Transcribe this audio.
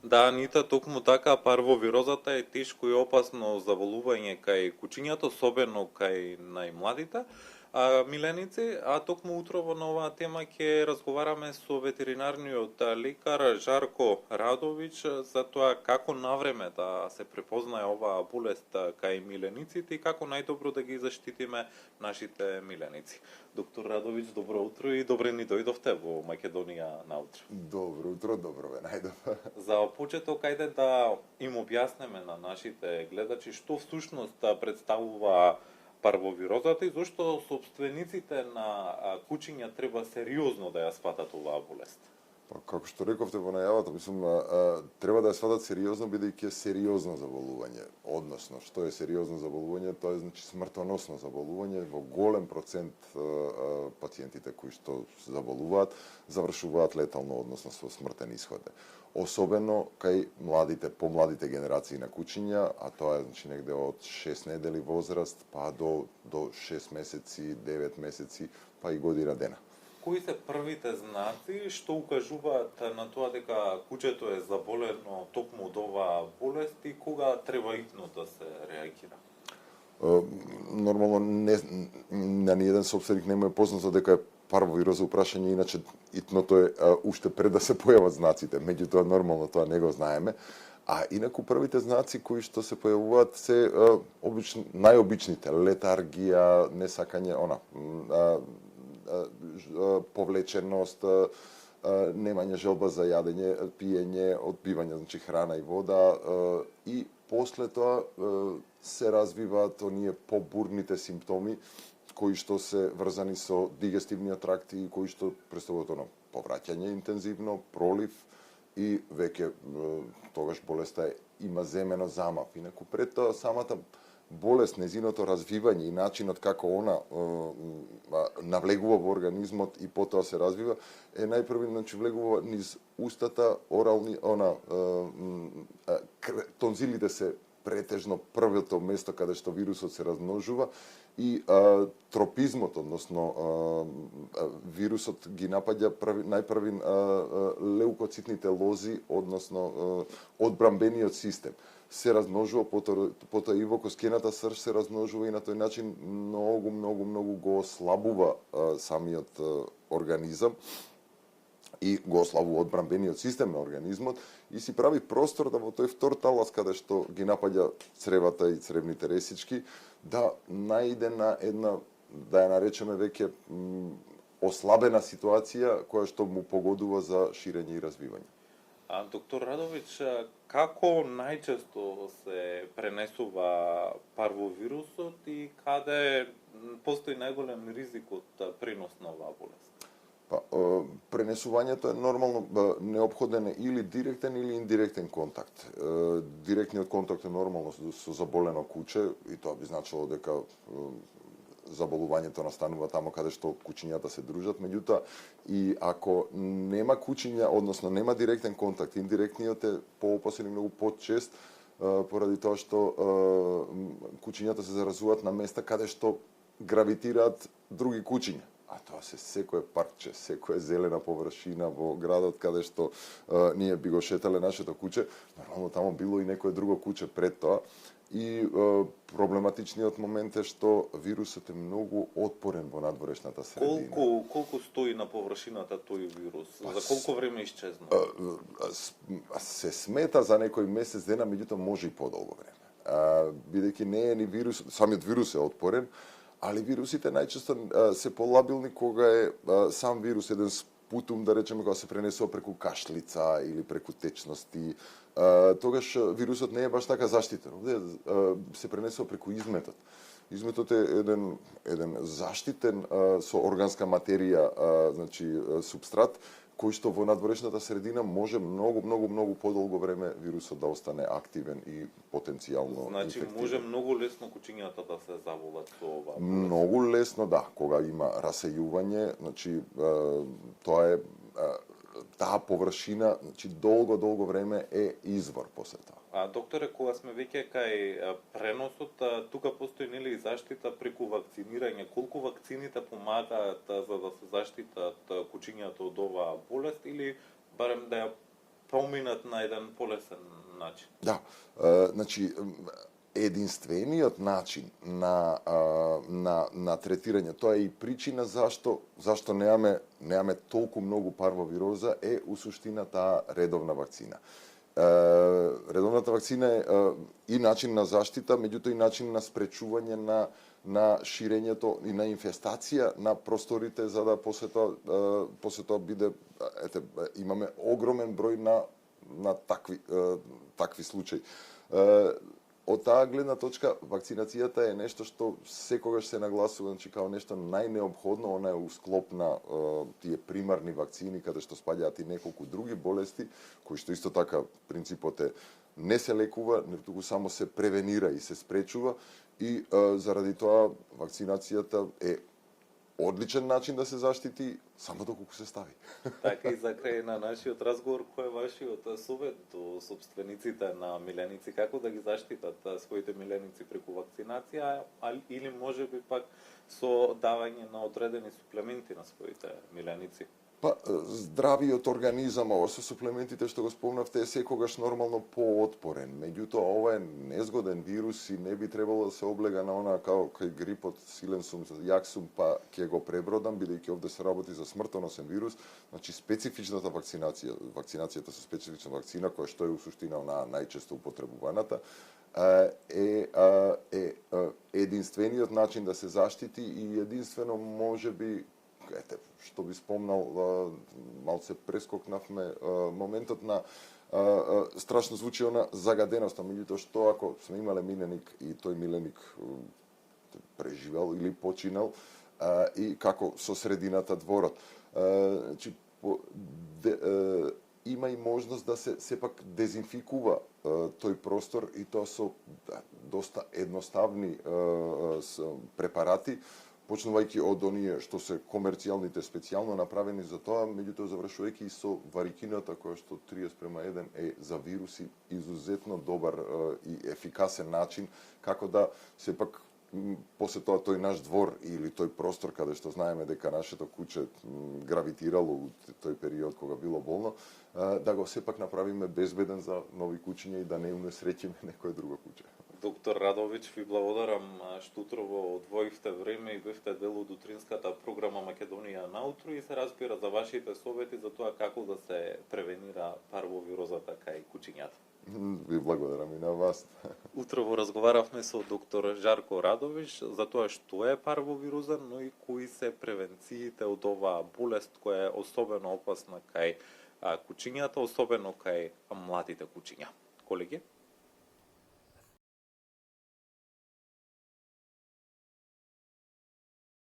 Да, Анита, токму така, парвовирозата е тешко и опасно заболување кај кучињата, особено кај најмладите миленици, а токму утрово на оваа тема ќе разговараме со ветеринарниот лекар Жарко Радовиќ за тоа како навреме да се препознае оваа болест кај милениците и како најдобро да ги заштитиме нашите миленици. Доктор Радовиќ, добро утро и добре ни дојдовте во Македонија наутро. Добро утро, добро ве најдов. За почеток, ајде да им објаснеме на нашите гледачи што всушност представува парвовирозата и зошто собствениците на кучиња треба сериозно да ја сватат оваа болест. Па, како што рековте во најавата, мислам, треба да ја сватат сериозно, бидејќи е сериозно заболување. Односно, што е сериозно заболување, тоа е значи смртоносно заболување. Во голем процент пациентите кои што заболуваат, завршуваат летално, односно со смртен исход. Особено кај младите, помладите генерации на кучиња, а тоа е значи негде од 6 недели возраст па до 6 месеци, 9 месеци, па и година дена. Кои се првите знаци што укажуваат на тоа дека кучето е заболено токму од оваа болест и кога треба итно да се реагира? Нормално на ниеден собственик нема е познато дека е парвовироза упрашање, иначе итното е уште пред да се појават знаците, меѓутоа нормално тоа не го знаеме. А инаку првите знаци кои што се појавуваат се најобичните: летаргија, несакање, повлеченост, немање желба за јадење, пиење, отпивање, значи храна и вода, и после тоа се развиваат оние побурните симптоми кои што се врзани со дигестивниот тракт и кои што представуваат повраќање интензивно, пролив и веќе тогаш болеста има земено замав. Инаку пред тоа самата болест, незиното развивање и начинот како она навлегува во организмот и потоа се развива, е најпрви, значи, влегува низ устата, орални, тонзилите се претежно првото место каде што вирусот се размножува и тропизмот, односно вирусот ги напаѓа најпрви леукоцитните лози, односно одбрамбениот систем. Се размножува, потоа и во коскената срж се размножува и на тој начин многу го ослабува самиот организам и го ослабува одбрамбениот систем на организмот и си прави простор да во тој втор талас каде што ги напаѓа цревата и цревните ресички да најде на една, да ја наречеме веќе ослабена ситуација која што му погодува за ширење и развивање. Доктор Радовиќ, како најчесто се пренесува парвовирусот и каде постои најголем ризик од пренос на оваа болест? Па, пренесувањето е нормално неопходен е или директен или индиректен контакт. Директниот контакт е нормално со заболено куче и тоа би значило дека заболувањето настанува тамо каде што кучињата се дружат, меѓутоа и ако нема кучиња, односно нема директен контакт, индиректниот е поопасен и многу почест, поради тоа што кучињата се заразуваат на места каде што гравитираат други кучиња. А тоа се секое паркче, секоја зелена површина во градот каде што ние би го шетале нашето куче, нормално тамо било и некое друго куче пред тоа. И проблематичниот момент е што вирусот е многу отпорен во надворешната средина. Колку стои на површината тој вирус? За колку време исчезна? Се смета за некој месец дена, меѓутоа може и подолго време. Бидејќи не е ни вирус, самиот вирус е отпорен, али вирусите најчесто се полабилни кога е сам вирус еден спутум, да речеме, кога се пренесува преку кашлица или преку течности. Тогаш вирусот не е баш така заштитен. Овде се пренесува преку изметот. Изметот е еден заштитен со органска материја, значи супстрат, кој што во надворешната средина може многу подолго време вирусот да остане активен и потенцијално Значи инфективен. може многу лесно кучињата да се заболат со ова болест. Многу лесно, да, кога има расејување, значи тоа е таа површина, значи долго време е извор после тоа. Докторе, кога сме веќе кај преносот, тука постои нели заштита преку вакцинирање? Колку вакцините помагаат за да се заштитат кучињата од оваа болест или барем да ја проминат на еден полесен начин. Да, значи единствениот начин на третирање, тоа е и причина зашто немаме толку многу парвовироза, е у суштина таа редовна вакцина. Редовната вакцина е и начин на заштита, меѓутоа и начин на спречување на ширењето и на инфестација на просторите, за да после тоа биде, имаме огромен број на такви случаи. Од таа гледна точка, вакцинацијата е нешто што секогаш се нагласува, значи као нешто најнеопходно, она е у склоп на тие примарни вакцини, каде што спаѓаат и неколку други болести, кои што исто така принципот е не се лекува, туку само се превенира и се спречува, и заради тоа вакцинацијата е одличен начин да се заштити, само доколку се стави. Така и за крај на нашиот разговор, кој е вашиот совет до собствениците на миленици, како да ги заштитат своите миленици преку вакцинација, или можеби пак со давање на одредени суплементи на своите миленици? Па, здравиот организам, ова со суплементите што го спомнавте, е секогаш нормално поотпорен. Меѓутоа, ова е незгоден вирус и не би требало да се облега на она као кај грипот, силен сум, јак сум, па ќе го пребродам, бидејќи овде се работи за смртоносен вирус. Значи, специфичната вакцинацијата со специфична вакцина, која што е у суштина онаа најчесто употребуваната, е единствениот начин да се заштити и единствено можеби, што би спомнал, малце прескокнавме моментот на страшно звучи она загаденост, меѓутоа што ако сме имале миленик и тој миленик преживел или починал, и како со средината дворот. Значи, има и можност да се сепак дезинфикува тој простор, и тоа со доста едноставни препарати, почнувајќи од оние што се комерцијалните специјално направени за тоа, меѓутоа завршувајќи и со варикината, која што 30:1 е за вируси изузетно добар и ефикасен начин како да сепак после тоа тој наш двор или тој простор каде што знаеме дека нашето куќе гравитирало у тој период кога било болно, да го сепак направиме безбеден за нови куќиња и да не унесреќиме некое друго куќе. Доктор Радович, ви благодарам што утрово одвоивте време и бевте дел од утринската програма Македонија наутро, и се разбира за вашите совети за тоа како да се превенира парвовирозата кај куќињата. Ви благодарам и на вас. Утрово разговаравме со доктор Жарко Радович за тоа што е парвовироза, но и кои се превенциите од оваа болест која е особено опасна кај куќињата, особено кај младите куќиња. Колеги?